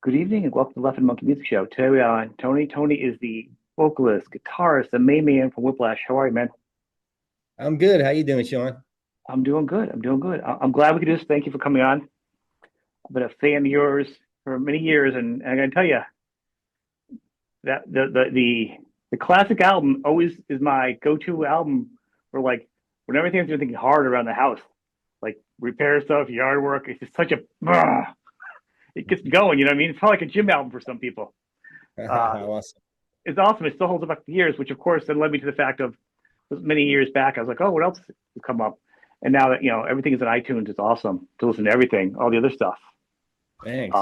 Good evening and welcome to the Left and Monkey Music Show. Today we are on Tony. Tony is the vocalist, guitarist, the main man from Whiplash. How are you, man? I'm good. How you doing, Sean? I'm doing good. I'm doing good. I'm glad we could do this. Thank you for coming on. I've been a fan of yours for many years, and I gotta tell you that the classic album always is my go-to album for like when everything's doing thinking hard around the house, like repair stuff, yard work. It's just such a it gets me going. You know what I mean? It's kind of like a gym album for some people. Uh, Awesome. it's awesome. It still holds up after years, which of course then led me to the fact of many years back. I was like, oh, what else has come up? And now that everything is on iTunes, it's awesome to listen to everything, all the other stuff. Um, Thanks.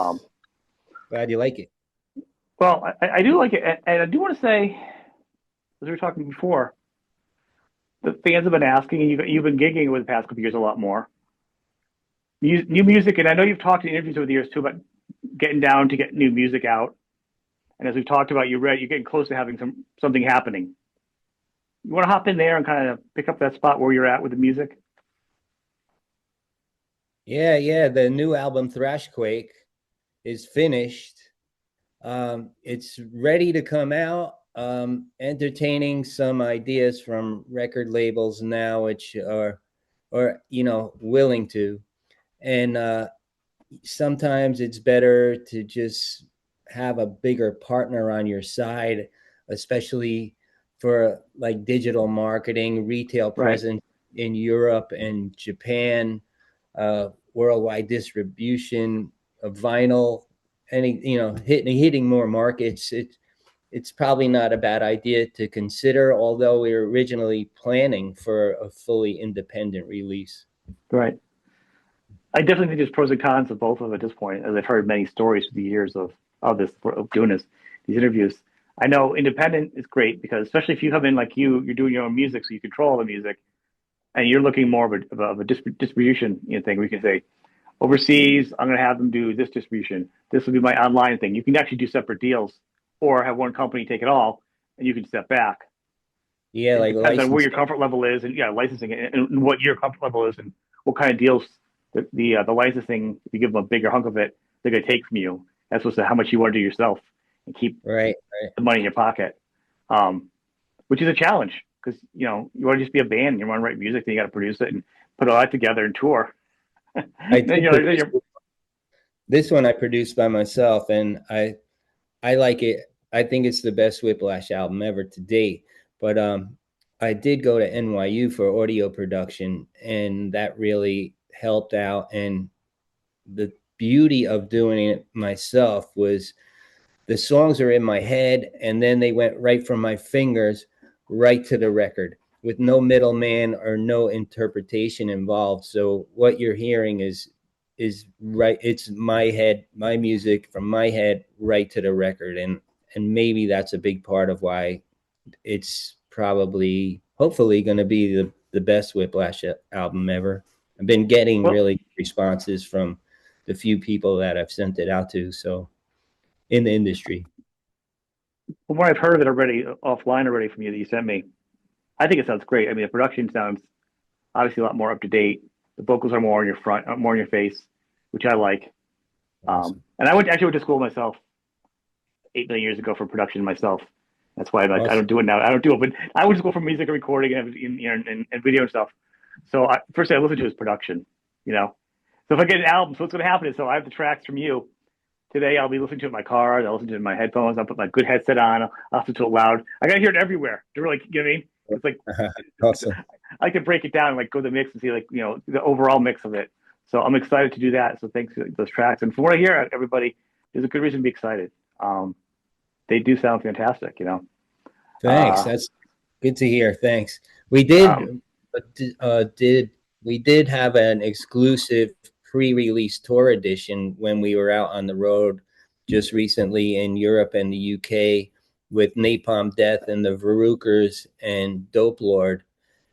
Glad you like it. well, I do like it, and I do want to say, as we were talking before, the fans have been asking, and you've been gigging over the past couple of years a lot more. New music, and I know you've talked in interviews over the years too about getting down to get new music out. And as we've talked about, you're getting close to having something happening. You want to hop in there and kind of pick up that spot where you're at with the music? Yeah. The new album Thrash,quake is finished. It's ready to come out. Entertaining some ideas from record labels now, which are willing to. And sometimes it's better to just have a bigger partner on your side, especially for like digital marketing, retail Right. presence in Europe and Japan, worldwide distribution of vinyl, hitting more markets. It's probably not a bad idea to consider, although we were originally planning for a fully independent release. Right. I definitely think there's pros and cons of both of them at this point, as I've heard many stories through the years of this of doing these interviews. I know independent is great because especially if you come in like you're doing your own music, so you control all the music, and you're looking more of a distribution thing. We can say overseas, I'm going to have them do this distribution. This will be my online thing. You can actually do separate deals, or have one company take it all, and you can step back. Yeah, It like depends on where your licensing. comfort level is, and licensing and what your comfort level is, and what kind of deals the licensing. If you give them a bigger hunk of it, they're going to take from you. That's what's how much you want to do yourself and keep Right. the money in your pocket, which is a challenge because you want to just be a band and you want to write music, then you got to produce it and put all that together and tour. I then did you're, then produce you're this one. I produced by myself, and I like it. I think it's the best Whiplash album ever to date. But I did go to NYU for audio production, and that really helped out. And the beauty of doing it myself was the songs are in my head, and then they went right from my fingers right to the record with no middleman or no interpretation involved. So what you're hearing is right. It's my head, my music from my head right to the record, and maybe that's a big part of why it's probably, hopefully, going to be the best Whiplash album ever. I've been getting well. really good responses from the few people that I've sent it out to. So in the industry. From what I've heard of it already offline already from you that you sent me, I think it sounds great. I mean, the production sounds obviously a lot more up to date. The vocals are more in your front, more in your face, which I like. Awesome. And actually went to school myself 8 million years ago for production myself. That's why I Awesome. don't do it now. I don't do it, but I went to school for music and recording and video and stuff. So first thing I listen to is production. You know, so if I get an album, so what's going to happen is so I have the tracks from you. Today I'll be listening to it in my car. I'll listen to it in my headphones. I'll put my good headset on. I'll listen to it loud. I gotta hear it everywhere. To really, you know what I mean? It's like Awesome. I can break it down and like go to the mix and see like the overall mix of it. So I'm excited to do that. So thanks for those tracks. And from what I hear, everybody, there's a good reason to be excited. They do sound fantastic. Thanks. Uh, That's good to hear. Thanks. um, Did we did have an exclusive pre-release tour edition when we were out on the road just recently in Europe and the UK with Napalm Death and the Verukers and Dope Lord,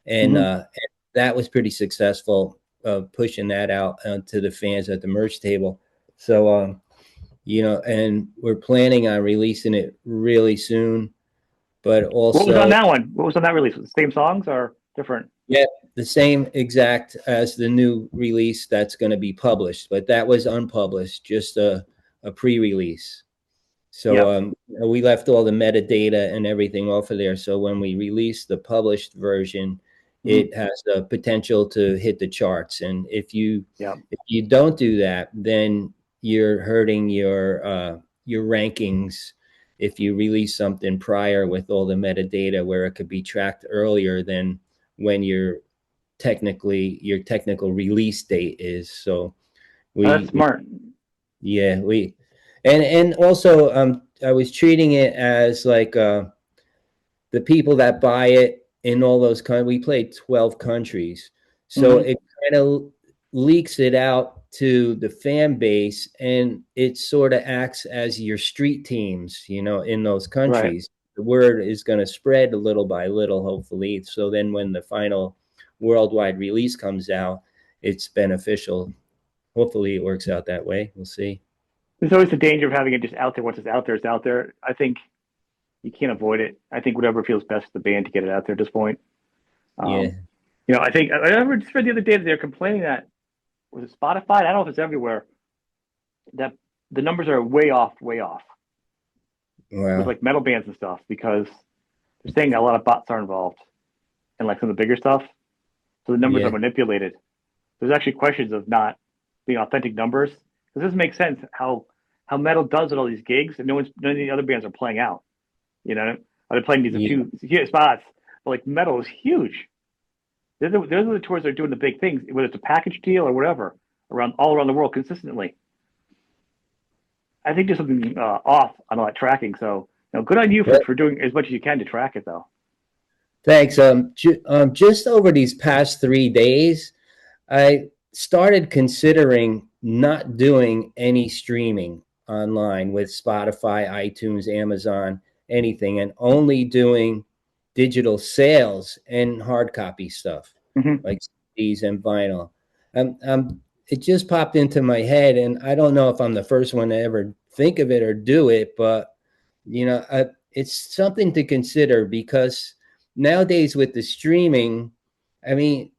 and mhm. that was pretty successful, pushing that out to the fans at the merch table. So and we're planning on releasing it really soon, but What was on also, that one? What was on that release? The same songs or different? yeah, the same exact as the new release that's going to be published, but that was unpublished, just a a pre-release. So Yep. we left all the metadata and everything off of there. So when we release the published version, Mm-hmm. it has the potential to hit the charts. And Yep. if you don't do that, then you're hurting your rankings. If you release something prior with all the metadata, where it could be tracked earlier than when your technical release date is. So Oh, that's we smart. yeah, and also I was treating it as like the people that buy it in all those countries. We played 12 countries, so Mm-hmm. it kind of leaks it out to the fan base, and it sort of acts as your street teams, in those Right. countries. The word is going to spread a little by little, hopefully. So then when the final worldwide release comes out, it's beneficial. Hopefully it works out that way. We'll see. There's always the danger of having it just out there. Once it's out there, it's out there. I think you can't avoid it. I think whatever feels best for the band to get it out there at this point. Yeah. Um, I think I just read the other day that they're complaining that was it Spotify? I don't know if it's everywhere that the numbers are way off with Wow. like metal bands and stuff because they're saying a lot of bots are involved and like some of the bigger stuff. So the numbers are Yeah. manipulated. There's actually questions of not being authentic numbers. This doesn't make sense how metal does at all these gigs and none of the other bands are playing out. Are they playing these a Yeah. few spots? But like metal is huge. Those are the tours that are doing the big things, whether it's a package deal or whatever, all around the world consistently. I think there's something off on all that tracking. So, good on you Well, for doing as much as you can to track it, though. thanks. Just over these past 3 days, I started considering not doing any streaming online with Spotify, iTunes, Amazon, anything, and only doing digital sales and hard copy stuff Mm-hmm. like CDs and vinyl. It just popped into my head, and I don't know if I'm the first one to ever think of it or do it, but it's something to consider because nowadays with the streaming, I mean,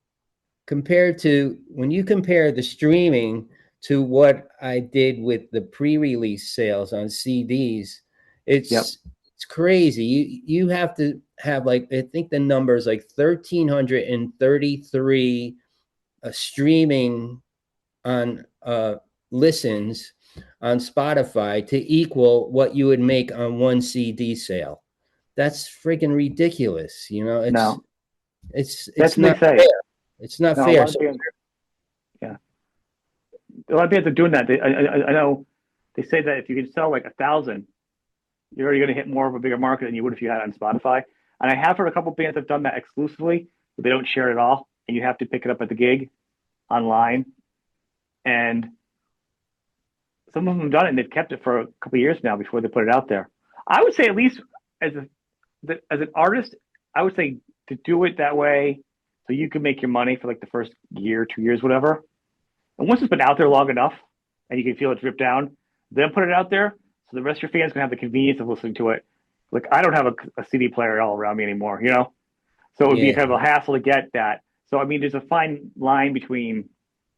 compared to when you compare the streaming to what I did with the pre-release sales on CDs, Yep. it's crazy. You have to have like I think the number is like 1,333 streaming on listens on Spotify to equal what you would make on one CD sale. That's freaking ridiculous. No, It's that's what not they say. fair. It's not No, a fair. lot of So bands, yeah, a lot of bands are doing that. I know they say that if you can sell like 1,000, you're already going to hit more of a bigger market than you would if you had it on Spotify. And I have heard a couple of bands have done that exclusively, but they don't share it at all, and you have to pick it up at the gig online. And some of them have done it, and they've kept it for a couple of years now before they put it out there. I would say at least as as an artist, I would say to do it that way so you can make your money for like the first year, 2 years, whatever. And once it's been out there long enough and you can feel it drip down, then put it out there so the rest of your fans can have the convenience of listening to it. Like I don't have a CD player all around me anymore. So it would be yeah, kind of a hassle to get that. So I mean, there's a fine line between,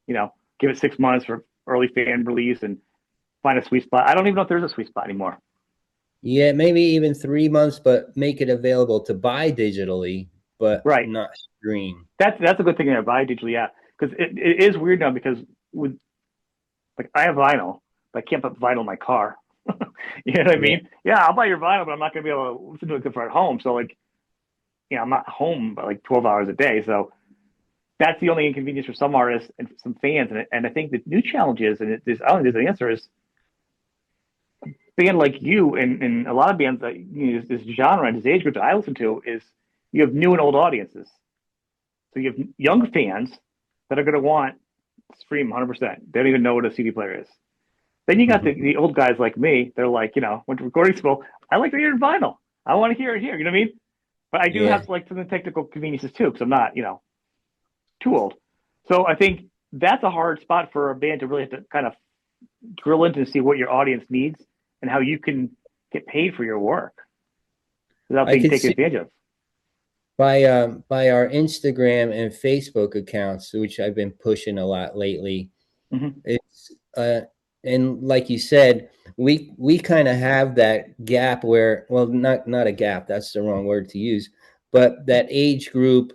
give it 6 months for early fan release and find a sweet spot. I don't even know if there's a sweet spot anymore. yeah, maybe even 3 months, but make it available to buy digitally, but Right. not stream. That's a good thing to buy digitally, yeah. Because it is weird now because with like I have vinyl, but I can't put vinyl in my car. You know what I Yeah, mean? Yeah, I'll buy your vinyl, but I'm not gonna be able to listen to it for at home. So like, I'm not home by like 12 hours a day. So that's the only inconvenience for some artists and some fans. And I think the new challenge is, and I don't think there's an answer is band like you and a lot of bands that this genre and this age group that I listen to is you have new and old audiences. So you have young fans that are going to want stream 100%. They don't even know what a CD player is. Then you got mhm. the old guys like me. They're like, went to recording school. I like to hear it in vinyl. I want to hear it here. You know what I mean? But I do Yeah. have like some of the technical conveniences too, because I'm not, too old. So I think that's a hard spot for a band to really have to kind of drill into to see what your audience needs and how you can get paid for your work without I being could taken see advantage of. by our Instagram and Facebook accounts, which I've been pushing a lot lately. Mm-hmm. It's and like you said, we kind of have that gap where, well, not a gap, that's the wrong word to use, but that age group.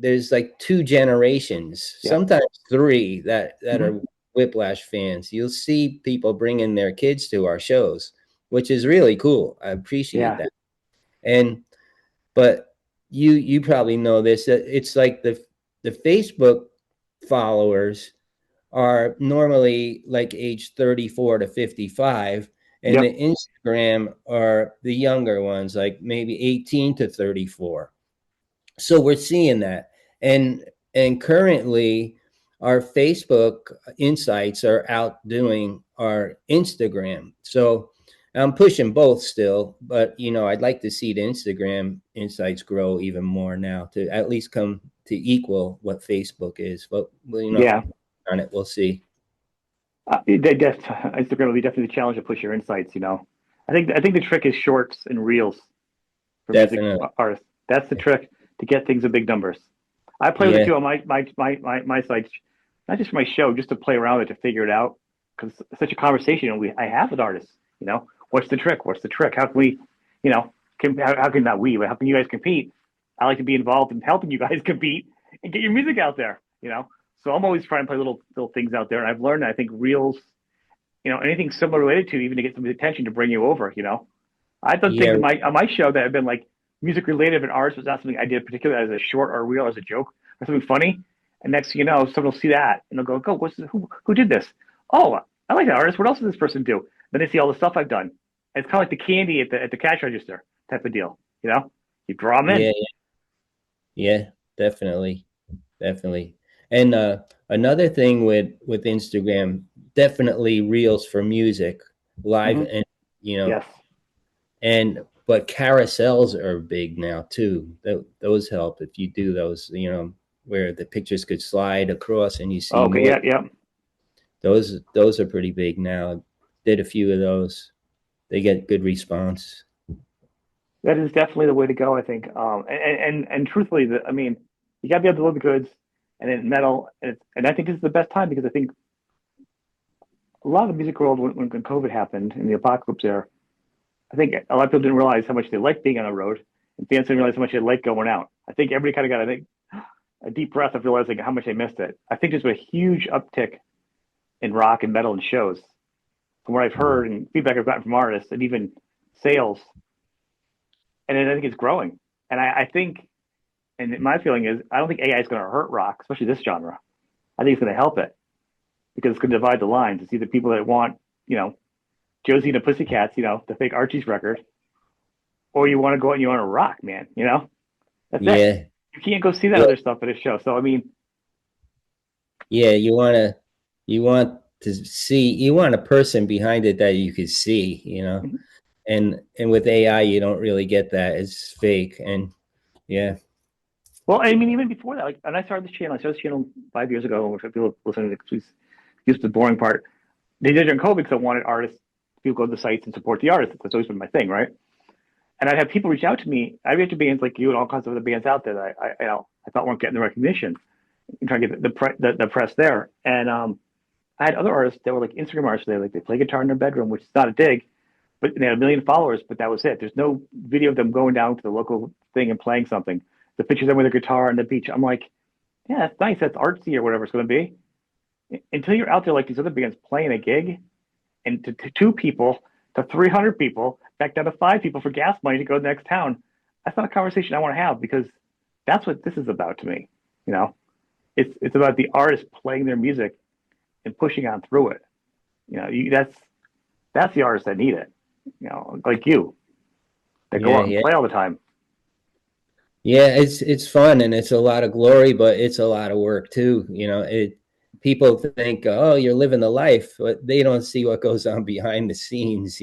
There's like two generations, Yep. sometimes three, that Hmm. are Whiplash fans. You'll see people bringing their kids to our shows, which is really cool. I appreciate Yeah. that. And but you probably know this. It's like the Facebook followers are normally like age 34 to 55, and the Yep. Instagram are the younger ones, like maybe 18 to 34. So we're seeing that. And currently our Facebook insights are outdoing our Instagram. So I'm pushing both still, but I'd like to see the Instagram insights grow even more now, to at least come to equal what Facebook is. But Yeah. on it, we'll see. Instagram will be definitely the challenge to push your insights. I think the trick is shorts and reels for music Definitely. artists. That's the trick to get things in big numbers. I play with it Yeah. too on my sites, not just for my show, just to play around with it to figure it out. Because it's such a conversation I have with artists. What's the trick? What's the trick? How can we, how can not we, but how can you guys compete? I like to be involved in helping you guys compete and get your music out there. So I'm always trying to play little things out there, and I've learned that I think reels, anything similar related to, even to get some attention to bring you over. I've done things Yeah. on my show that have been like music related, and ours was not something I did particularly as a short or a reel, as a joke or something funny. And next thing you know, someone will see that and they'll go, who did this? Oh, I like that artist. What else does this person do? Then they see all the stuff I've done. And it's kind of like the candy at the cash register type of deal. You draw them Yeah. in. Yeah. Definitely. Definitely. And another thing with Instagram, definitely reels for music, live, Mm-hmm. and you know, Yes. and but carousels are big now too. Those help if you do those, where the pictures could slide across and you see Okay. more. Yeah. Yeah. Those are pretty big now. Did a few of those. They get good response. That is definitely the way to go, I think. And truthfully, I mean, you got to be able to deliver the goods, and then metal, and I think this is the best time because I think a lot of the music world, when COVID happened in the apocalypse era, I think a lot of people didn't realize how much they liked being on the road, and fans didn't realize how much they liked going out. I think everybody kind of got, I think, a deep breath of realizing how much they missed it. I think there's been a huge uptick in rock and metal and shows, from what I've heard and feedback I've gotten from artists, and even sales. And I think it's growing. And I think, and my feeling is, I don't think AI is going to hurt rock, especially this genre. I think it's going to help it because it's going to divide the lines. It's either people that want, you know, Josie and the Pussycats, the fake Archie's record, or you want to go out and you want to rock, man. That's it. Yeah, You can't go see that yeah, other stuff at a show. So I mean, yeah. You want a person behind it that you could see, and with AI, you don't really get that. It's fake, and yeah, well, I mean, even before that, like, and I started this channel 5 years ago. Which people listening to used to the boring part. They did it during COVID because I wanted artists, people go to the sites and support the artists. That's always been my thing, right? And I'd have people reach out to me. I'd reach out to bands like you and all kinds of other bands out there that I thought weren't getting the recognition and trying to get the press there. And I had other artists that were like Instagram artists. They play guitar in their bedroom, which is not a dig, but they had 1 million followers. But that was it. There's no video of them going down to the local thing and playing something. The pictures of them with a guitar on the beach. I'm like, yeah, that's nice. That's artsy or whatever it's going to be. Until you're out there like these other bands playing a gig, and to two people, to 300 people, back down to 5 people for gas money to go to the next town. That's not a conversation I want to have because that's what this is about to me. You know, it's about the artist playing their music and pushing on through it. That's the artists that need it. Like you that go yeah, out and yeah, play all the time. yeah. It's fun and it's a lot of glory, but it's a lot of work too. People think, oh, you're living the life, but they don't see what goes on behind the scenes.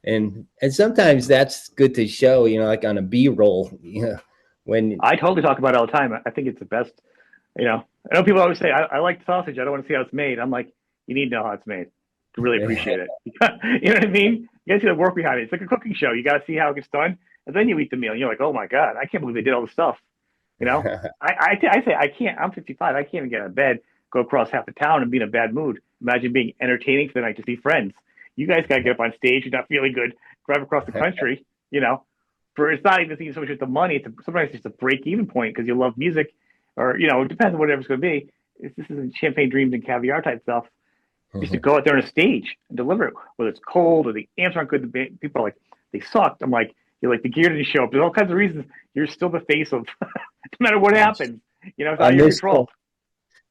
And sometimes that's good to show. Like on a B-roll. When I totally talk about it all the time. I think it's the best. I know people always say I like sausage. I don't want to see how it's made. I'm like, you need to know how it's made to really appreciate it. You know what I mean? You got to see the work behind it. It's like a cooking show. You got to see how it gets done, and then you eat the meal. And you're like, oh my god, I can't believe they did all the stuff. You know, I say I can't. I'm 55. I can't even get out of bed, go across half the town, and be in a bad mood. Imagine being entertaining for the night to see friends. You guys got to get up on stage. You're not feeling good. Drive across the country. For it's not even so much with the money. Sometimes it's just a break even point because you love music, or it depends on whatever it's going to be. This isn't champagne dreams and caviar type stuff. Just to go out there on a stage and deliver it, whether it's cold or the amps aren't good. The people are like, they sucked. I'm like, you're like, the gear didn't show up. There's all kinds of reasons. You're still the face of, no matter what happens. It's out of your control.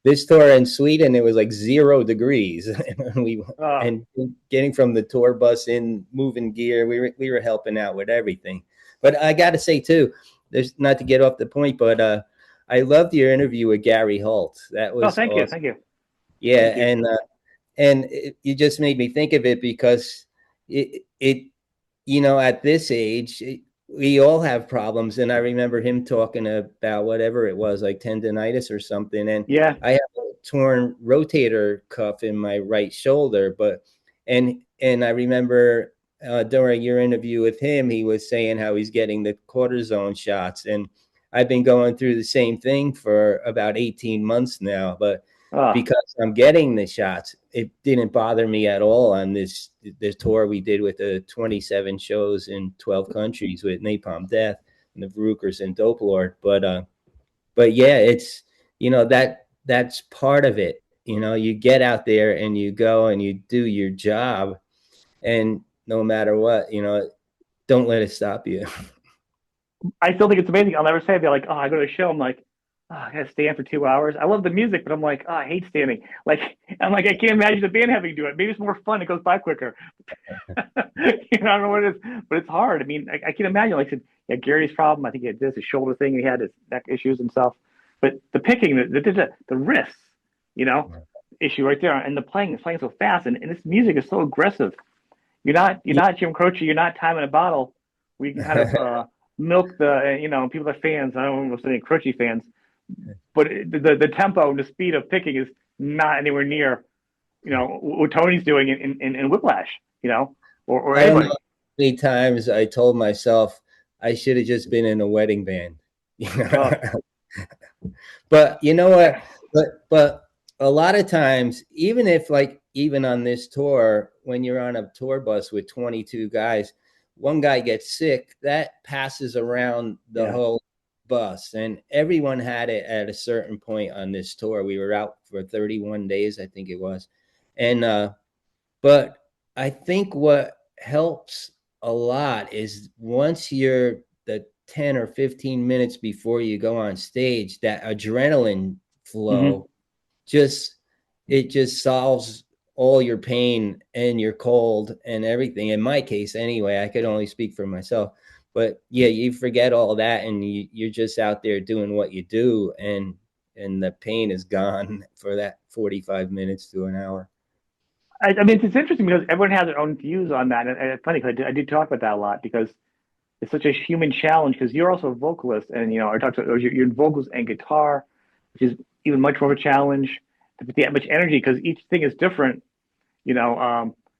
This tour in Sweden, it was like 0 degrees, and getting from the tour bus in, moving gear, we were helping out with everything. But I got to say too, there's not to get off the point, but I loved your interview with Gary Holt. That was thank awesome. you. Yeah, thank you. And you just made me think of it because it at this age, we all have problems. And I remember him talking about whatever it was, like tendonitis or something. And yeah, I have a torn rotator cuff in my right shoulder. And I remember during your interview with him, he was saying how he's getting the cortisone shots. And I've been going through the same thing for about 18 months now. But because I'm getting the shots, it didn't bother me at all on this tour we did with the 27 shows in 12 countries with Napalm Death and the Verukers and Dope Lord. But yeah, it's that's part of it. You get out there and you go and you do your job, and no matter what, don't let it stop you. I still think it's amazing. I'll never say they're like, I go to a show. I'm like, I gotta stand for 2 hours. I love the music, but I'm like, I hate standing. I'm like, I can't imagine the band having to do it. Maybe it's more fun. It goes by quicker. I don't know what it is, but it's hard. I mean, I can imagine. Like I said, Gary's problem. I think he had his shoulder thing. He had his neck issues and stuff. But the picking, the wrists, issue right there, and the playing so fast, and this music is so aggressive. You're not Jim Croce. You're not time in a bottle. We can kind of milk the people that are fans. I don't know if any Croce fans. But the tempo and the speed of picking is not anywhere near, what Tony's doing in Whiplash, or anybody. Many times I told myself I should have just been in a wedding band. But you know what? But a lot of times, even on this tour, when you're on a tour bus with 22 guys, one guy gets sick, that passes around the whole bus, and everyone had it at a certain point on this tour. We were out for 31 days, I think it was. And but I think what helps a lot is once you're the 10 or 15 minutes before you go on stage, that adrenaline flow just solves all your pain and your cold and everything. In my case anyway, I could only speak for myself. But yeah, you forget all that and you're just out there doing what you do, and the pain is gone for that 45 minutes to an hour. I mean, it's interesting because everyone has their own views on that. And it's funny because I did talk about that a lot because it's such a human challenge because you're also a vocalist and, I talked about your vocals and guitar, which is even much more of a challenge to put that much energy because each thing is different,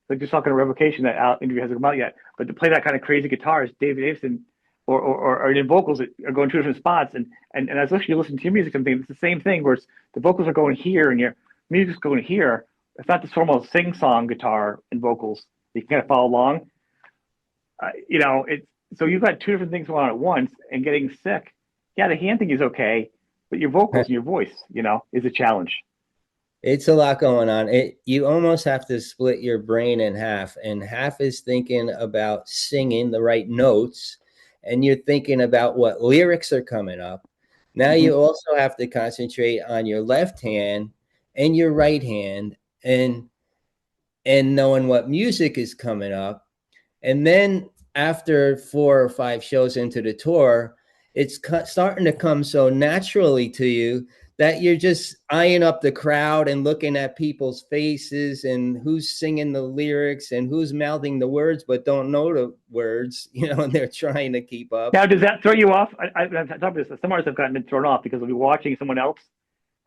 like just talking to Revocation, that interview hasn't come out yet, but to play that kind of crazy guitars, David Davison, or in vocals that are going two different spots, and as you listen to your music, something it's the same thing where it's the vocals are going here and your music's going here. It's not the normal sing-song guitar and vocals. You can kind of follow along. It's so you've got two different things going on at once, and getting sick. Yeah, the hand thing is okay, but your vocals and your voice, is a challenge. It's a lot going on. You almost have to split your brain in half, and half is thinking about singing the right notes, and you're thinking about what lyrics are coming up. Now you also have to concentrate on your left hand and your right hand, and knowing what music is coming up. And then after 4 or 5 shows into the tour, it's starting to come so naturally to you that you're just eyeing up the crowd and looking at people's faces and who's singing the lyrics and who's mouthing the words but don't know the words, and they're trying to keep up. Now, does that throw you off? I've talked about this. Some artists have gotten thrown off because they'll be watching someone else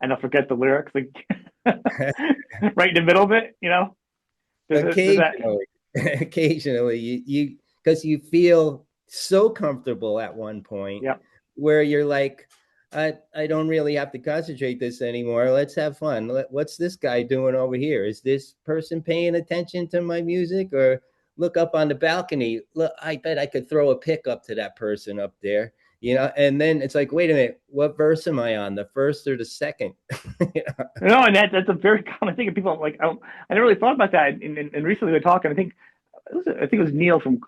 and they'll forget the lyrics, like right in the middle of it, Occasionally, you because you feel so comfortable at one point where you're like, I don't really have to concentrate this anymore. Let's have fun. What's this guy doing over here? Is this person paying attention to my music? Or look up on the balcony. Look, I bet I could throw a pick up to that person up there, you know? And then it's like, wait a minute, what verse am I on? The first or the second? You know? No, and that's a very common thing. And people like, I never really thought about that. And recently we were talking. I think it was Neil from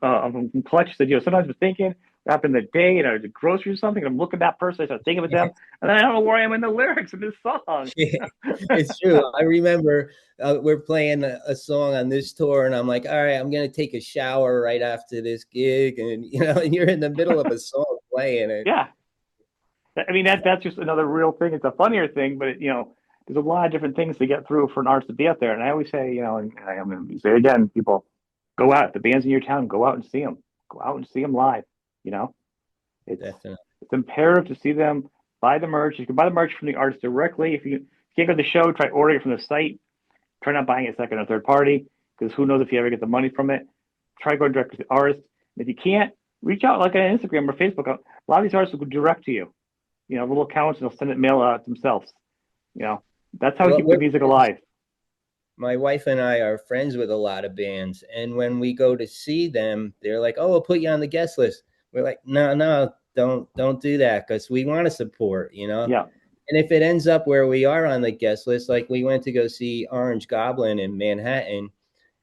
Clutch said, sometimes I'm thinking what happened the day, and I was at grocery or something, and I'm looking at that person, I start thinking of them, and then I don't know where I am in the lyrics of this song. Yeah, it's true. I remember we're playing a song on this tour, and I'm like, all right, I'm gonna take a shower right after this gig, and and you're in the middle of a song playing it. Yeah, I mean that's just another real thing. It's a funnier thing, but there's a lot of different things to get through for an artist to be out there. And I always say, and I'm going to say it again, people go out. If the band's in your town, go out and see them. Go out and see them live. It's Definitely. it's imperative to see them. Buy the merch. You can buy the merch from the artist directly. If you can't go to the show, try ordering it from the site. Try not buying it second or third party, because who knows if you ever get the money from it. Try going direct to the artist. And if you can't, reach out like on Instagram or Facebook. A lot of these artists will go direct to you. Little accounts, and they'll send it mail out themselves. That's how we keep the music alive. My wife and I are friends with a lot of bands, and when we go to see them, they're like, "Oh, we'll put you on the guest list." We're like, "No, don't do that, because we want to support." Yeah. And if it ends up where we are on the guest list, like we went to go see Orange Goblin in Manhattan,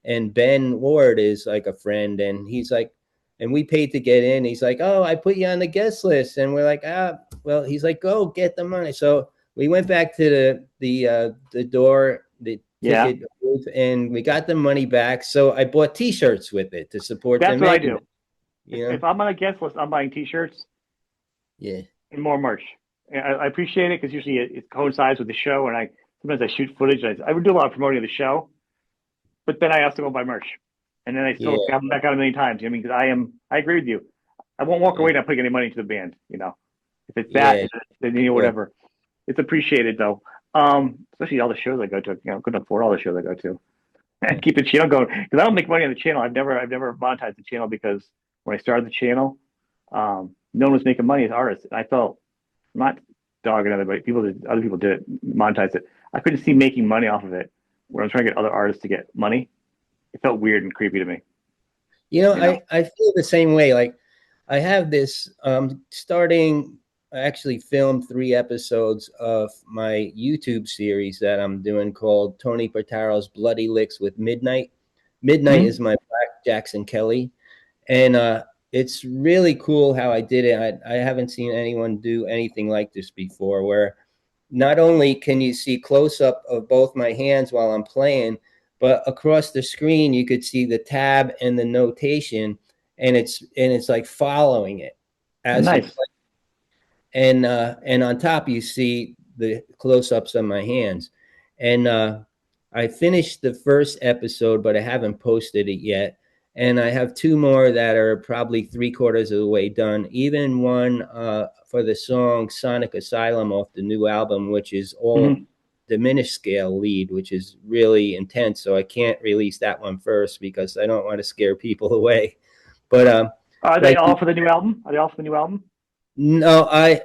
and Ben Ward is like a friend, and he's like, and we paid to get in. He's like, "Oh, I put you on the guest list," and we're like, well, he's like, "Go get the money." So we went back to the door, the ticket booth, and we got the money back. So I bought T-shirts with it to support them. That's what I do. You know? If I'm on a guest list, I'm buying T-shirts. Yeah. And more merch. I appreciate it because usually it coincides with the show, and sometimes I shoot footage. I would do a lot of promoting of the show, but then I also go buy merch, and then I still have them back out a million times. Because I agree with you. I won't walk away not putting any money into the band. If it's that, then whatever. It's appreciated though. Especially all the shows I go to. Couldn't afford all the shows I go to. And keep the channel going, because I don't make money on the channel. I've never monetized the channel, because when I started the channel, no one was making money as artists, and I felt, I'm not dogging other people. Other people did it, monetize it. I couldn't see making money off of it. When I'm trying to get other artists to get money, it felt weird and creepy to me. I feel the same way. Like I have this starting. I actually filmed 3 episodes of my YouTube series that I'm doing called Tony Portaro's Bloody Licks with Midnight. Midnight is my Black Jackson Kelly. And it's really cool how I did it. I haven't seen anyone do anything like this before, where not only can you see close up of both my hands while I'm playing, but across the screen you could see the tab and the notation, and it's like following it as nice. And on top you see the close-ups of my hands. And I finished the first episode, but I haven't posted it yet. And I have 2 more that are probably 3/4 of the way done. Even one for the song Sonic Asylum off the new album, which is all diminished scale lead, which is really intense. So I can't release that one first because I don't want to scare people away. But are they all for the new album? Are they all for the new album? No, I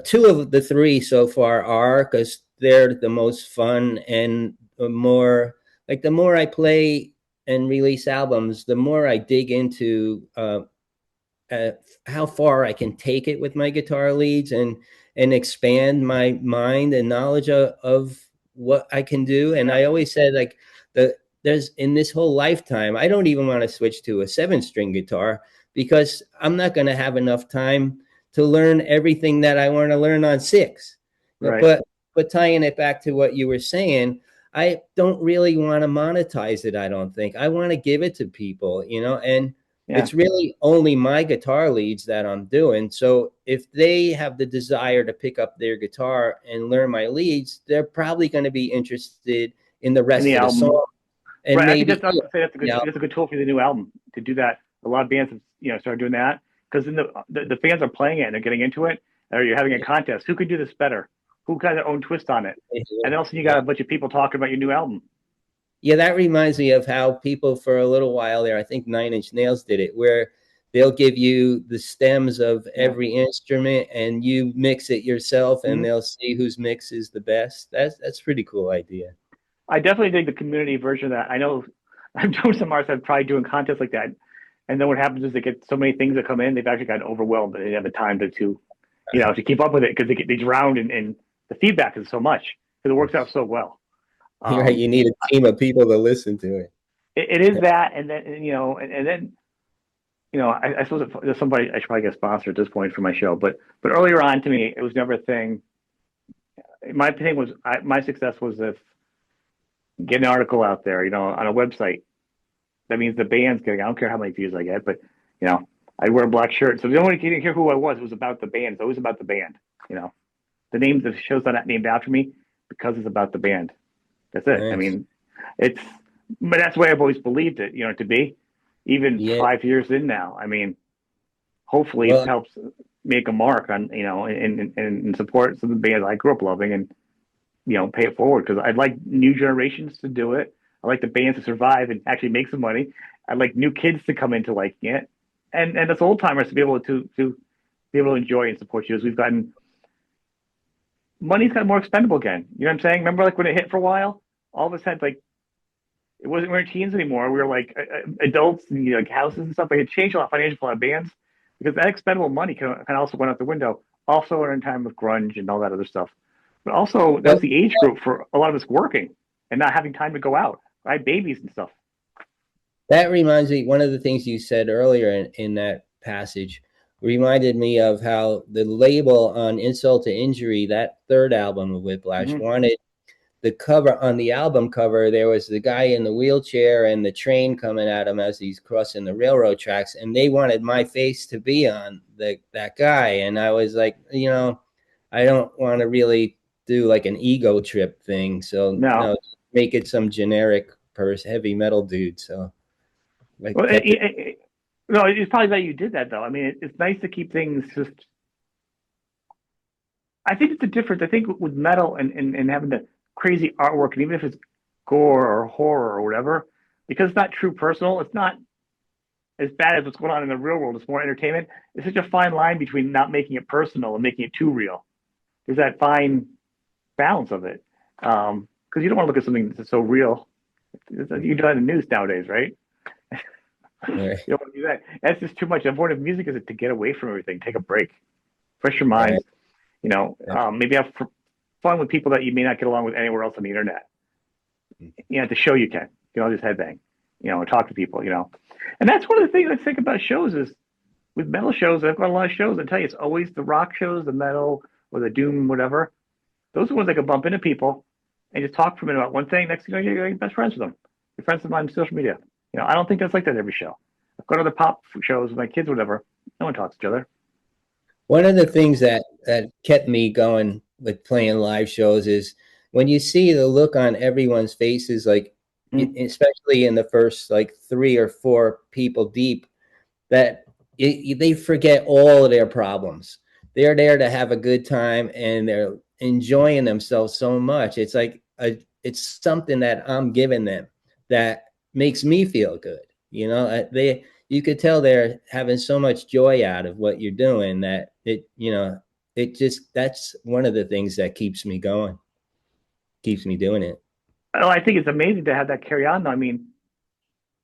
2 of the 3 so far are, because they're the most fun, and the more I play and release albums, the more I dig into how far I can take it with my guitar leads, and expand my mind and knowledge of what I can do. And I always said, like, there's in this whole lifetime, I don't even want to switch to a 7-string guitar, because I'm not going to have enough time to learn everything that I want to learn on 6. Right. But tying it back to what you were saying, I don't really want to monetize it. I don't think I want to give it to people, and it's really only my guitar leads that I'm doing. So if they have the desire to pick up their guitar and learn my leads, they're probably going to be interested in the rest of the song. And right. Maybe, that's a good tool for the new album to do that. A lot of bands have started doing that, because then the fans are playing it and they're getting into it, or you're having a contest. Who can do this better? Who got their own twist on it? And then also you got a bunch of people talking about your new album. Yeah, that reminds me of how people for a little while there, I think 9 Inch Nails did it, where they'll give you the stems of every instrument and you mix it yourself, and Mhm. they'll see whose mix is the best. That's a pretty cool idea. I definitely dig the community version of that. I know I've known some artists that tried doing contests like that, and then what happens is they get so many things that come in, they've actually gotten overwhelmed, and they have the time to to keep up with it because they drown in the feedback is so much because it works out so well. You're right. Um, You need a team of people to listen to it. it is that, and then and then I suppose if there's somebody I should probably get a sponsor at this point for my show, but earlier on to me, it was never a thing. My thing was my success was if get an article out there, on a website. That means the band's getting. I don't care how many views I get, but I wear a black shirt, so no one didn't care who I was. It was about the band. It's always about the band. The names of shows are not named after me because it's about the band. That's it. I Nice. mean, but that's the way I've always believed it. To be even Yeah. 5 years in now. I mean, hopefully it Well, helps make a mark on and support some of the bands I grew up loving and pay it forward because I'd like new generations to do it. I like the bands to survive and actually make some money. I'd like new kids to come into liking it, and us old timers to be able to be able to enjoy and support you as we've gotten money's gotten more expendable again. You know what I'm saying? Remember like when it hit for a while, all of a sudden like it wasn't we weren't teens anymore. We were like adults and like houses and stuff. Like it changed a lot financially for a lot of bands because that expendable money kind of also went out the window. Also in a time of grunge and all that other stuff. But also that well, was the age group for a lot of us working and not having time to go out. I had babies and stuff. that reminds me, one of the things you said earlier in that passage reminded me of how the label on Insult to Injury, that third album of Whiplash, Mm-hmm. wanted the cover. On the album cover, there was the guy in the wheelchair and the train coming at him as he's crossing the railroad tracks, and they wanted my face to be on that guy. And I was like, I don't want to really do like an ego trip thing, so No. no, make it some generic heavy metal dude. So I Well, kept it. no, it's probably that you did that though. I mean, it's nice to keep things just. I think it's a difference. I think with metal and having the crazy artwork, and even if it's gore or horror or whatever, because it's not true personal, it's not as bad as what's going on in the real world. It's more entertainment. It's such a fine line between not making it personal and making it too real. There's that fine balance of it. Because you don't want to look at something that's so real. You do that in the news nowadays, right? Right, You don't want to do that. That's just too much. The point of music is to get away from everything, take a break, fresh your right. mind. Maybe have fun with people that you may not get along with anywhere else on the internet. The show you can. You can all just headbang, and talk to people. And that's one of the things I think about shows is with metal shows. I've got a lot of shows. I tell you, it's always the rock shows, the metal or the doom, whatever. Those are ones I can bump into people and just talk for a minute about one thing. Next thing you know, you're best friends with them. You're friends with them on social media. I don't think that's like that every show. I've got other pop shows with my kids, whatever. No one talks to each other. One of the things that kept me going with playing live shows is when you see the look on everyone's faces, like Mm. especially in the first like 3 or 4 people deep, that they forget all of their problems. They're there to have a good time and they're enjoying themselves so much. It's like it's something that I'm giving them that makes me feel good. You could tell they're having so much joy out of what you're doing that it just, that's one of the things that keeps me going, keeps me doing it. Oh, I think it's amazing to have that carry on. Though. I mean,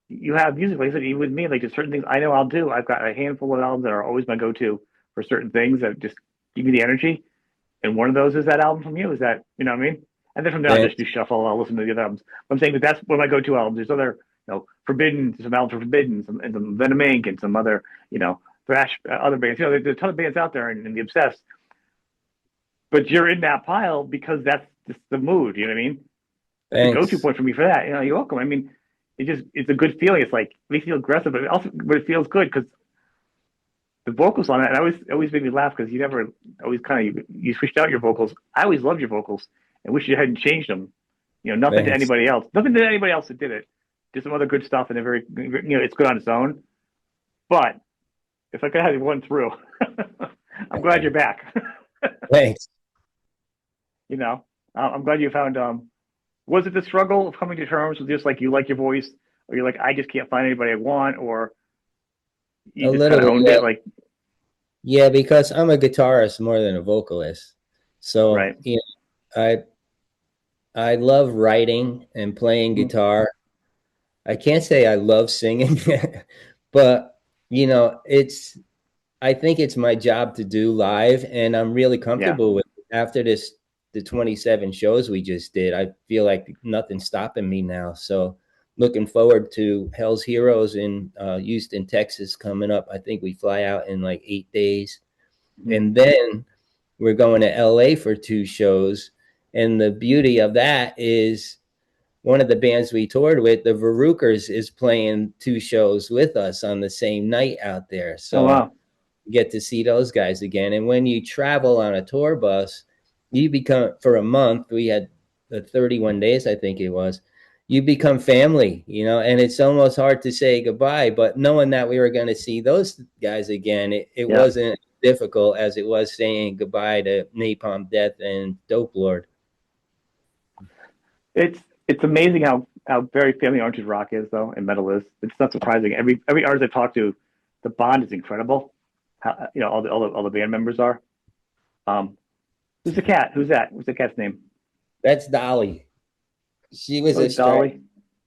you have music, like I said, even with me, like just certain things I know I'll do. I've got a handful of albums that are always my go-to for certain things that just give me the energy. And one of those is that album from you. Is that what I mean? And then from there, I'll just Thanks. do shuffle. I'll listen to the other albums. But I'm saying that that's one of my go-to albums. There's other, Forbidden, some albums for Forbidden, and some Venom Inc. and some other, thrash, other bands. There's a ton of bands out there and the Obsessed. But you're in that pile because that's just the mood. You know what I mean? That's a go-to Thanks. point for me for that. You're welcome. I mean, it's a good feeling. It's like it makes you feel aggressive, but it feels good because the vocals on it. And I always made me laugh because you never always kind of you switched out your vocals. I always loved your vocals and wish you hadn't changed them. Nothing to Thanks. anybody else. Nothing to anybody else that did it. Just some other good stuff, and they're very it's good on its own. But if I could have one through, I'm glad you're back. Thanks. I'm glad you found. Was it the struggle of coming to terms with just like you like your voice, or you're like I just can't find anybody I want, or You A just kind little of bit, owned yeah. it, like Yeah, because I'm a guitarist more than a vocalist. So, right. I love writing and playing Mhm. guitar. I can't say I love singing, but it's I think it's my job to do live, and I'm really Yeah. comfortable with it. After the 27 shows we just did, I feel like nothing's stopping me now. So, looking forward to Hell's Heroes in Houston, Texas, coming up. I think we fly out in like 8 days, Mhm. and then we're going to LA for 2 shows. And the beauty of that is one of the bands we toured with, the Verukers, is playing 2 shows with us on the same night out there. Oh So wow. get to see those guys again. And when you travel on a tour bus, you become, for a month, we had the 31 days, I think it was, you become family, and it's almost hard to say goodbye. But knowing that we were going to see those guys again, it Yeah. wasn't difficult as it was saying goodbye to Napalm Death and Dope Lord. It's amazing how very family oriented rock is though, and metal is. It's not surprising. Every artist I talk to, the bond is incredible. How all the band members are. Um, who's the cat? Who's that? What's the cat's name? That's Dolly. She was Oh, a strike.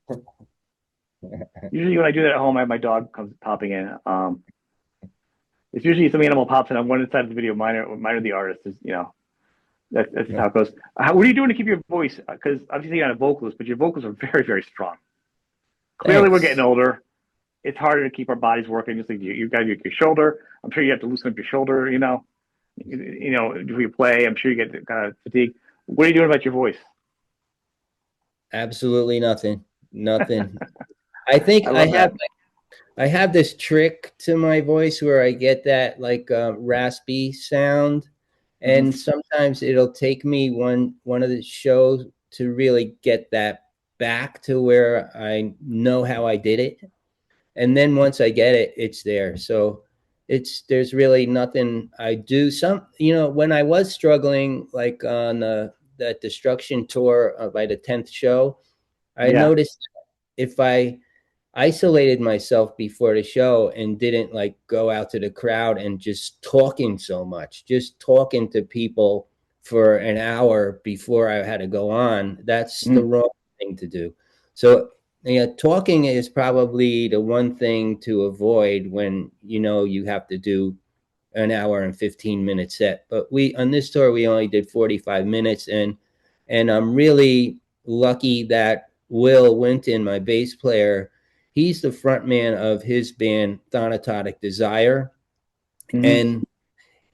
Dolly. Usually when I do that at home, my dog comes popping in. It's usually some animal pops in on one side of the video. Mine are the artist. That's just how it goes. What are you doing to keep your voice? Because obviously you're not a vocalist, but your vocals are very, very strong. Clearly, we're getting Thanks. older. It's harder to keep our bodies working. Just like you got your shoulder. I'm sure you have to loosen up your shoulder. Before you play. I'm sure you get kind of fatigued. What are you doing about your voice? Absolutely nothing. Nothing. I think I love that. I have this trick to my voice where I get that like raspy sound, Hmm. and sometimes it'll take me one of the shows to really get that back to where I know how I did it, and then once I get it, it's there. So there's really nothing I do. When I was struggling, like on that Destruction tour by the 10th show, I Yeah. noticed if I isolated myself before the show and didn't like go out to the crowd and just talking so much, just talking to people for an hour before I had to go on, that's the Mm. wrong thing to do. So, yeah, talking is probably the one thing to avoid when you have to do an hour and 15-minute set. But we on this tour we only did 45 minutes, and I'm really lucky that Will Winton, my bass player, he's the front man of his band Thanatic Desire, Hmm. and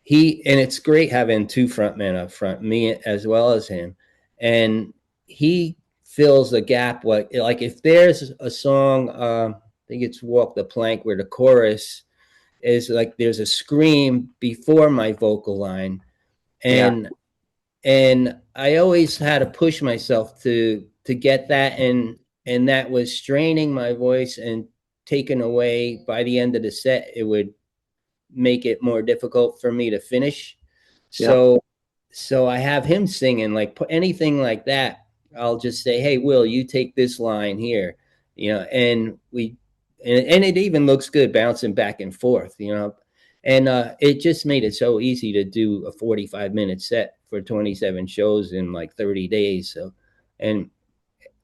it's great having 2 frontmen up front, me as well as him, and he fills a gap. Like if there's a song, I think it's Walk the Plank, where the chorus is like there's a scream before my vocal line, Yeah. and I always had to push myself to get that, and that was straining my voice and taken away. By the end of the set, it would make it more difficult for me to finish. Yep. So I have him singing, like anything like that. I'll just say, "Hey, Will, you take this line here," and and it even looks good bouncing back and forth, and it just made it so easy to do a 45-minute set for 27 shows in like 30 days. So, and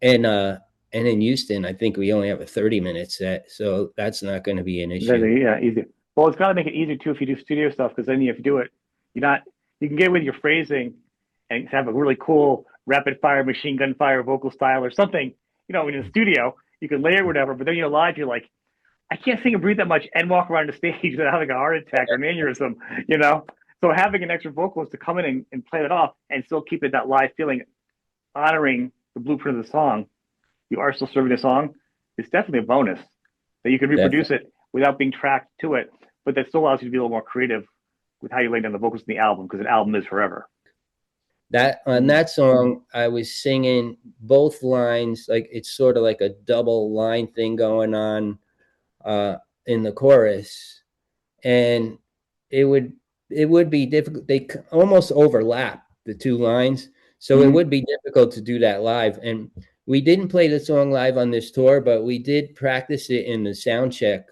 and uh and in Houston, I think we only have a 30-minute set, so that's not going to be an issue. Yeah. Easy. Well, it's got to make it easier too if you do studio stuff because then if you do it, you're not. You can get with your phrasing and have a really cool rapid fire, machine gun fire vocal style or something. In the studio, you can layer whatever, but then live, you're like, I can't sing and breathe that much and walk around the stage without having a heart attack or an aneurysm, you know? So having an extra vocalist to come in and play it off and still keep it that live feeling, honoring the blueprint of the song, you are still serving the song, it's definitely a bonus that you can reproduce Definitely. it without being tracked to it, but that still allows you to be a little more creative with how you lay down the vocals in the album because an album is forever. That on Mm. that song, I was singing both lines, like it's sort of like a double line thing going on uh, in the chorus, and it would it would be difficult. They almost overlap the 2 lines, so it Mm. would be difficult to do that live. And we didn't play the song live on this tour, but we did practice it in the sound check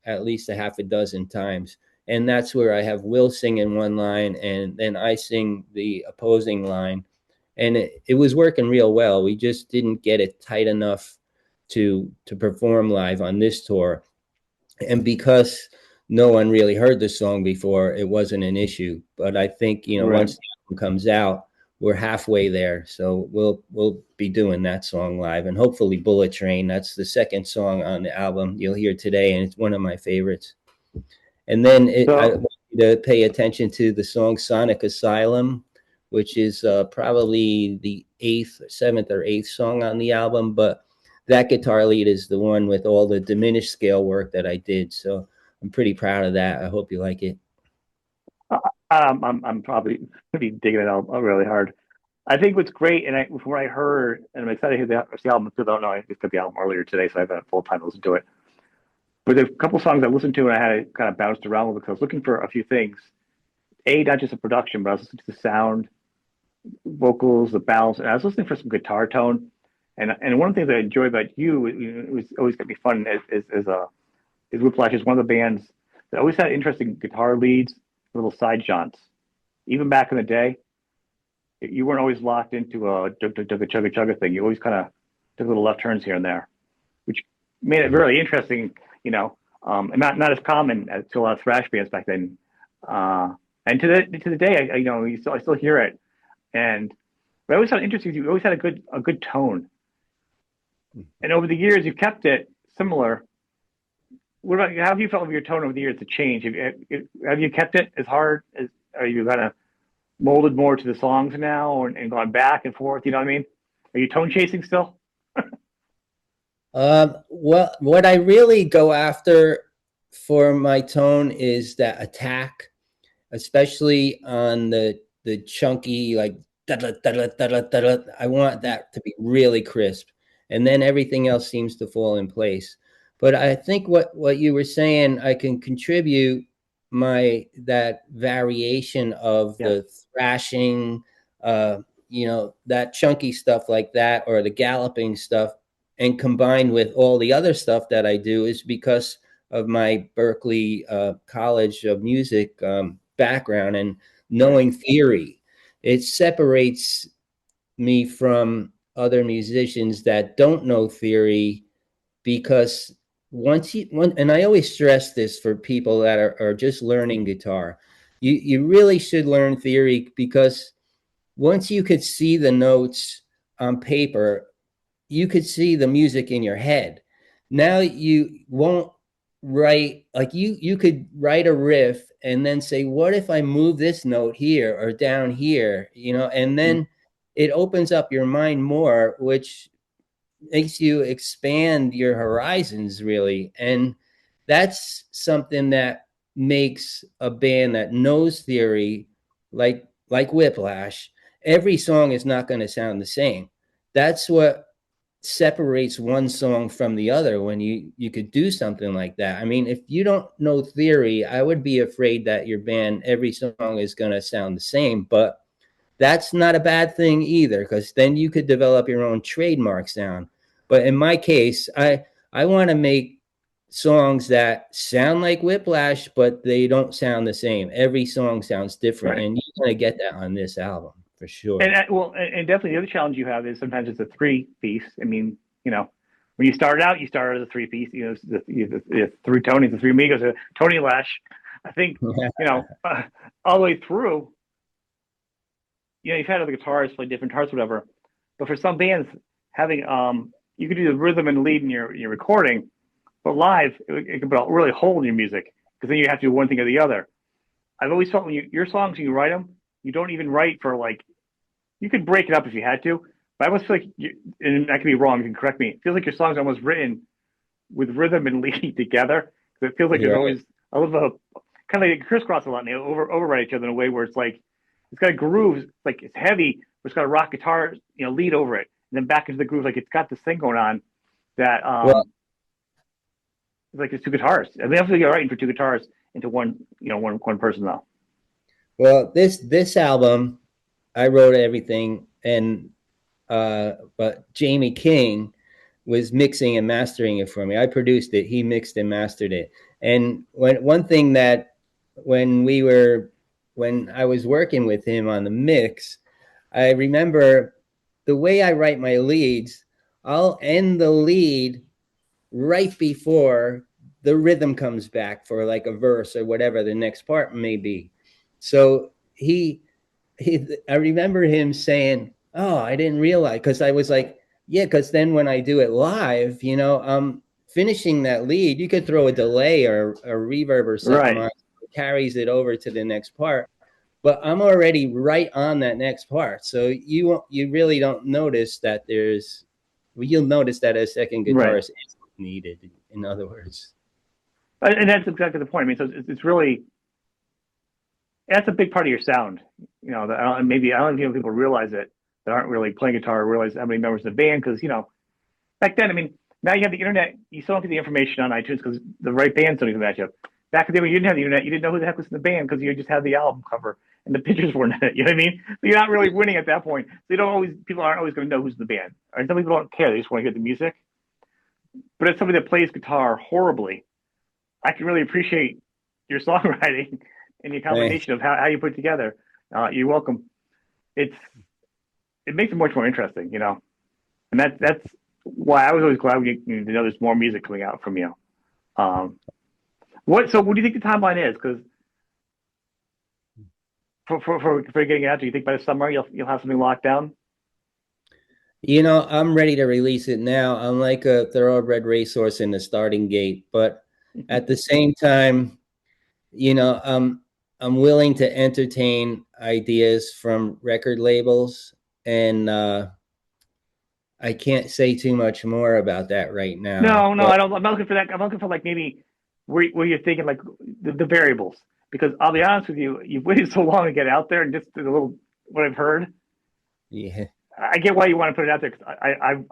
at least a half a dozen times. And that's where I have Will sing in one line and then I sing the opposing line. And it was working real well. We just didn't get it tight enough to perform live on this tour. And because no one really heard the song before, it wasn't an issue. But I think, you know, Right. once the album comes out, we're halfway there. So we'll be doing that song live, and hopefully Bullet Train. That's the second song on the album you'll hear today, and it's one of my favorites. And then I So want you to pay attention to the song Sonic Asylum, which is probably the seventh or eighth song on the album. But that guitar lead is the one with all the diminished scale work that I did. So I'm pretty proud of that. I hope you like it. I'm probably going to be digging it out really hard. I think what's great, and from what I heard, and I'm excited to hear the album because I don't know, I just got the album earlier today, so I haven't had full time to listen to it. But there's a couple songs I listened to and I had to kind of bounced around with because I was looking for a few things. Not just the production, but I was listening to the sound, vocals, the balance, and I was listening for some guitar tone. And one of the things I enjoy about you, it was always going to be fun, is Whiplash is one of the bands that always had interesting guitar leads, little side jaunts. Even back in the day, you weren't always locked into a chugga chugga thing. You always kind of took little left turns here and there, which made it really interesting, and not as common as to a lot of thrash bands back then. And to the day, I still hear it. And but I always found it interesting. You always had a good tone, and over the years you've kept it similar. What about how have you felt with your tone over the years to change? Have you kept it as hard as? Are you kind of molded more to the songs now and gone back and forth? You know what I mean? Are you tone chasing still? Well, what I really go after for my tone is that attack, especially on the chunky, like da-da, da-da, da-da, da-da. I want that to be really crisp, and then everything else seems to fall in place. But I think what you were saying, I can contribute that variation of Yes. the thrashing, that chunky stuff like that, or the galloping stuff, and combined with all the other stuff that I do is because of my Berklee College of Music background and Right. knowing theory. It separates me from other musicians that don't know theory because and I always stress this for people that are just learning guitar, you really should learn theory, because once you could see the notes on paper, you could see the music in your head. Now you won't write, like you could write a riff and then say, what if I move this note here or down here, and Mm. then it opens up your mind more, which makes you expand your horizons, really. And that's something that makes a band that knows theory, like Whiplash. Every song is not going to sound the same. That's what separates one song from the other, when you could do something like that. I mean, if you don't know theory, I would be afraid that your band, every song is going to sound the same. But that's not a bad thing either, because then you could develop your own trademark sound. But in my case, I want to make songs that sound like Whiplash, but they don't sound the same. Every song sounds different, Right. and you're going to get that on this album for sure. And definitely the other challenge you have is sometimes it's a three piece. I mean, when you started out, you started as a three piece. The three Tonys, the three amigos, Tony Lash. I think all the way through. You've had other guitarists play different parts, whatever. But for some bands, having you can do the rhythm and lead in your recording, but live it can really hold in your music because then you have to do one thing or the other. I've always felt when your songs, when you write them, you don't even write for like. You could break it up if you had to, but I almost feel like, and I could be wrong. You can correct me. It feels like your songs are almost written with rhythm and lead together. So it feels like there's You're right. always a little bit of kind of like crisscross a lot, and they overwrite each other in a way where it's like it's got a groove, like it's heavy, but it's got a rock guitar, lead over it, and then back into the groove, like it's got this thing going on that Well, it's like there's two guitars. I mean, I feel you're writing for two guitars into one, one person though. well, this album, I wrote everything, and but Jamie King was mixing and mastering it for me. I produced it, he mixed and mastered it, And one thing that when we were when I was working with him on the mix, I remember the way I write my leads, I'll end the lead right before the rhythm comes back for like a verse or whatever the next part may be. So I remember him saying, "Oh, I didn't realize," because I was like, "Yeah," because then when I do it live, I'm finishing that lead. You could throw a delay or a reverb or something Right. on, carries it over to the next part, but I'm already right on that next part. So you really don't notice that you'll notice that a second Right. guitarist is needed. In other words, And that's exactly the point. I mean, so it's really, that's a big part of your sound. Maybe I don't know if people realize it that aren't really playing guitar or realize how many members of the band. Because back then, I mean, now you have the internet. You still don't get the information on iTunes because the right bands don't even match up. Back in the day when you didn't have the internet, you didn't know who the heck was in the band because you just had the album cover and the pictures weren't in it. You know what I mean? So you're not really winning at that point. So people aren't always going to know who's in the band. Or some people don't care; they just want to hear the music. But as somebody that plays guitar horribly, I can really appreciate your songwriting and your thanks. combination of how you put it together. You're welcome. It's it makes it much more interesting, and that's why I was always glad to know there's more music coming out from you. Um, what do you think the timeline is? Because for getting it out, do you think by the summer you'll have something locked down? I'm ready to release it now. I'm like a thoroughbred racehorse in the starting gate, but at the same time, you know, um, I'm willing to entertain ideas from record labels, and I can't say too much more about that right now. No, no, But I don't. I'm not looking for that. I'm looking for like maybe where you're thinking like the variables. Because I'll be honest with you, you've waited so long to get out there, and just a little what I've heard, yeah, I get why you want to put it out there. Cause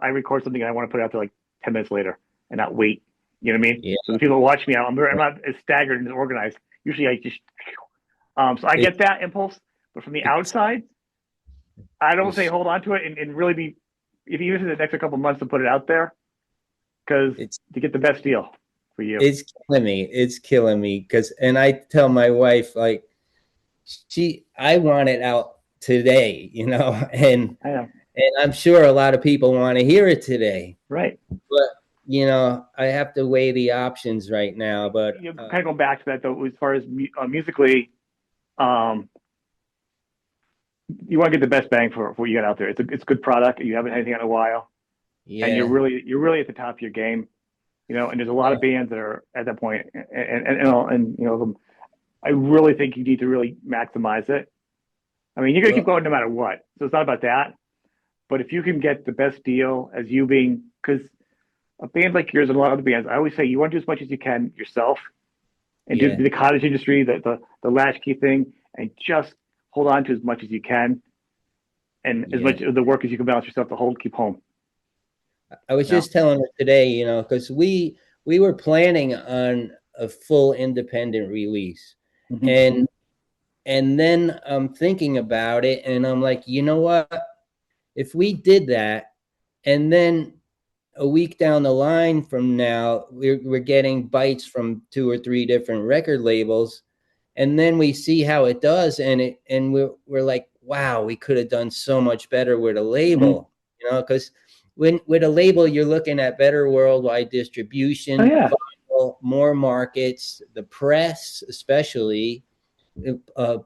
I record something and I want to put it out there like 10 minutes later and not wait. You know what I mean? yeah, So the people who watch me out, I'm not as staggered and organized. Usually I just so I it, get that impulse, but from the it's outside, I don't say it's hold on to it and really be if you use it the next couple of months to put it out there because it's to get the best deal for you. it's killing me. It's killing me because, and I tell my wife like, I want it out today, I know, and I'm sure a lot of people want to hear it today, right? but I have to weigh the options right now. But Kind of going back to that though, as far as musically, um, you want to get the best bang for what you got out there. It's a good product. You haven't had anything in a while, and yeah, you're really at the top of your game. And there's a lot of bands that are at that point, and I really think you need to really maximize it. I mean, you're gonna keep well, going no matter what, so it's not about that. But if you can get the best deal as you being, because a band like yours and a lot of other bands, I always say you want to do as much as you can yourself and do yeah, the cottage industry, the latchkey thing, and just hold on to as much as you can and as yeah. much of the work as you can balance yourself to keep home. I was You know? just telling her today, because we were planning on a full independent release, Mm-hmm. and then I'm thinking about it, and I'm like, you know what? If we did that, and then a week down the line from now, we're getting bites from two or three different record labels, and then we see how it does, and we're like, wow, we could have done so much better with a Mm-hmm. label, because when with a label you're looking at better worldwide Oh distribution, yeah, more markets, the press especially, uh,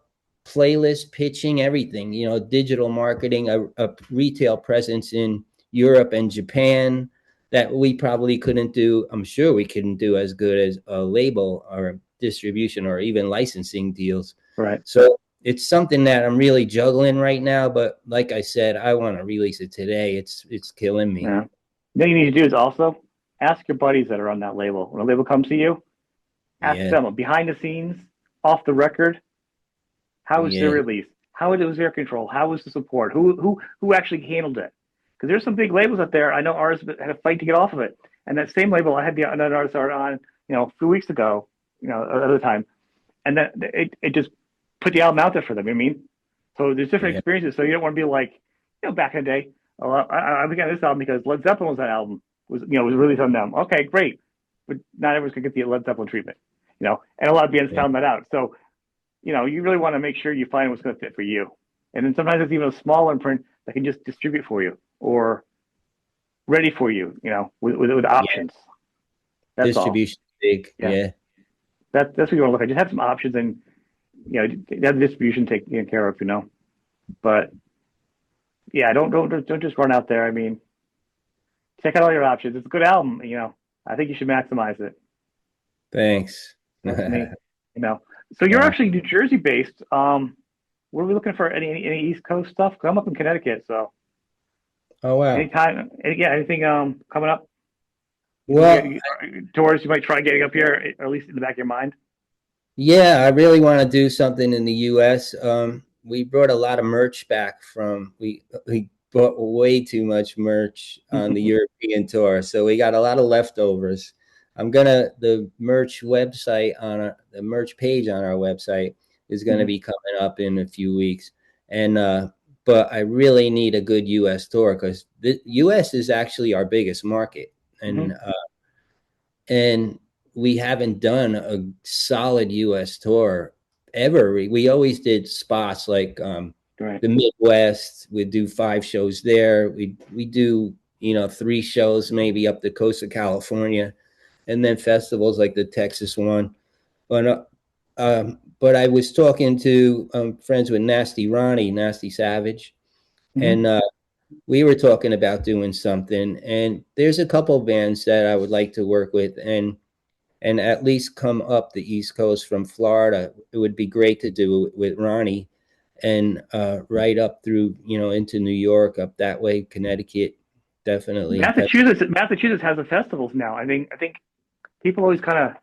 playlist pitching, everything, digital marketing, a retail presence in Europe and Japan that we probably couldn't do. I'm sure we couldn't do as good as a label or distribution or even licensing deals. right. So it's something that I'm really juggling right now. But like I said, I want to release it today. It's killing me. Yeah. Then you need to do is also ask your buddies that are on that label. When a label comes to you, ask Yeah, them behind the scenes, off the record, how was their yeah, release? How was their control? How was the support? Who actually handled it? Because there's some big labels out there. I know ours had a fight to get off of it. And that same label, I had another artist on, a few weeks ago, another time, and then it just put the album out there for them. You know what I mean? So there's different yeah, experiences. So you don't want to be like, back in the day, oh, I began this album because Led Zeppelin was that album was released on them. Okay, great, but not everyone's gonna get the Led Zeppelin treatment. and a lot of bands Yeah. found that out. So, you really want to make sure you find what's going to fit for you. And then sometimes it's even a smaller imprint that can just distribute for you or ready for you, with Yeah. options. That's all. Distribution big. Yeah. Yeah. That's what you want to look at. Just have some options and, have the distribution taken care of, but yeah, don't just run out there. I mean, check out all your options. It's a good album, I think you should maximize it. Thanks. That's me, So you're Yeah. actually New Jersey based. What are we looking for? Any East Coast stuff? 'Cause I'm up in Connecticut, so Oh wow. anytime. Yeah, anything coming up? Well, Tours you might try getting up here, or at least in the back of your mind. yeah, I really want to do something in the U.S. We brought a lot of merch back from we bought way too much merch on the European tour, so we got a lot of leftovers. The merch website the merch page on our website is gonna be coming up in a few weeks, and but I really need a good U.S. tour because the U.S. is actually our biggest market, and we haven't done a solid U.S. tour ever. We always did spots like Right. the Midwest. We'd do 5 shows there. We do 3 shows maybe up the coast of California, and then festivals like the Texas one. But I was talking to friends with Nasty Savage, and we were talking about doing something. And there's a couple bands that I would like to work with, and at least come up the East Coast from Florida. It would be great to do it with Ronnie, and right up through, into New York, up that way, Connecticut, definitely. Massachusetts has the festivals now. I think people always kind of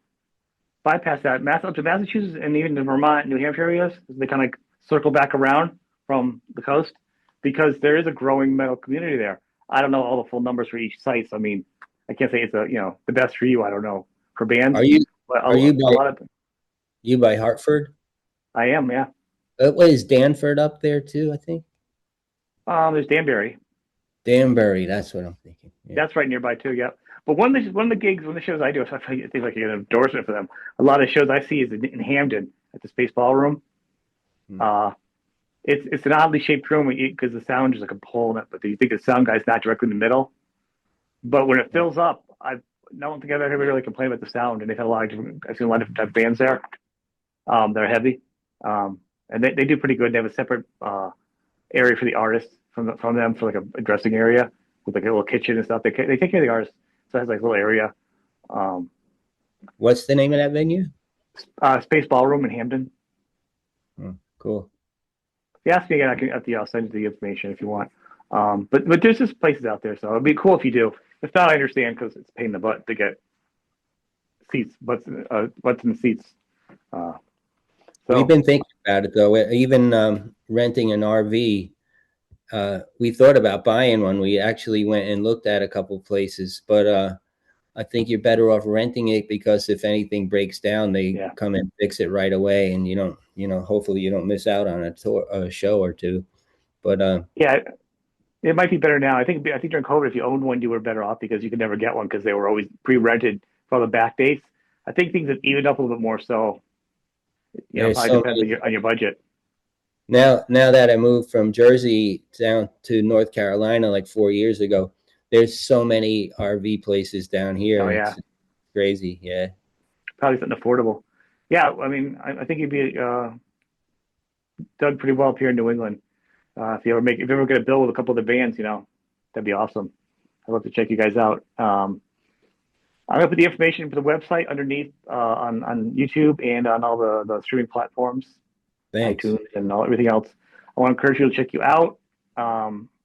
bypass that. Up to Massachusetts and even the Vermont, New Hampshire areas, they kind of circle back around from the coast because there is a growing metal community there. I don't know all the full numbers for each site. So, I mean, I can't say it's the best for you. I don't know for bands, Are you but are you a by lot of you by Hartford? I am. Yeah. What is Danford up there too? I think There's Danbury. Danbury. That's what I'm thinking. Yeah. That's right nearby too. Yeah. But one of the gigs, one of the shows I do, I think like I get an endorsement for them. A lot of shows I see is in Hamden at the Space Ballroom. Uh, it's an oddly shaped room because the sound is like a pole in it, but you think the sound guy's not directly in the middle. But when it fills up, I don't think I've ever really complained about the sound, and they've had a lot of different. I've seen a lot of different type of bands there that are heavy, and they do pretty good. They have a separate area for the artists from them for like a dressing area with like a little kitchen and stuff. They take care of the artists, so it has like a little area. What's the name of that venue? Space Ballroom in Hamden. Cool. If you ask me again, I'll send you the information if you want. But there's just places out there, so it'd be cool if you do. If not, I understand because it's a pain in the butt to get seats. What's in the seats? So We've been thinking about it though. Even renting an RV. We thought about buying one. We actually went and looked at a couple places, but I think you're better off renting it because if anything breaks down, they come and fix it right away, and hopefully you don't miss out on a show or two. But yeah, it might be better now. I think during COVID, if you owned one, you were better off because you could never get one because they were always pre-rented for all the back dates. I think things have evened up a little bit more. So, it probably depends on your budget. Now that I moved from Jersey down to North Carolina like 4 years ago, there's so many RV places down here. Oh yeah, it's crazy. Yeah, probably something affordable. Yeah, I mean, I think you'd be done pretty well up here in New England. If you ever get a bill with a couple of the bands, that'd be awesome. I'd love to check you guys out. I'm gonna put the information for the website underneath on YouTube and on all the streaming platforms, thanks. iTunes and everything else. I want to encourage you to check you out.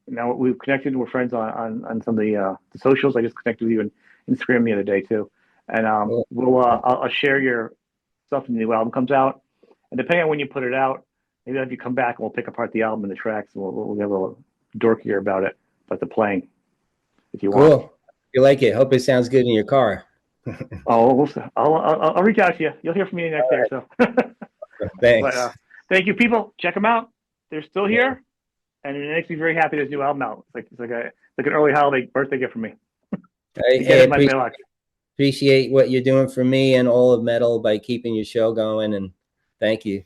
Now we've connected. We're friends on some of the socials. I just connected with you on Instagram the other day too, and cool. I'll share your stuff when the new album comes out. And depending on when you put it out, maybe if you come back, we'll pick apart the album and the tracks, and we'll get a little dorkier about the playing, if you want. Cool. You like it? Hope it sounds good in your car. I'll reach out to you. You'll hear from me next year. So thanks. But, thank you, people. Check them out. They're still here, and it makes me very happy. There's a new album out. It's like an early holiday birthday gift from me. I appreciate appreciate what you're doing for me and all of metal by keeping your show going. And thank you.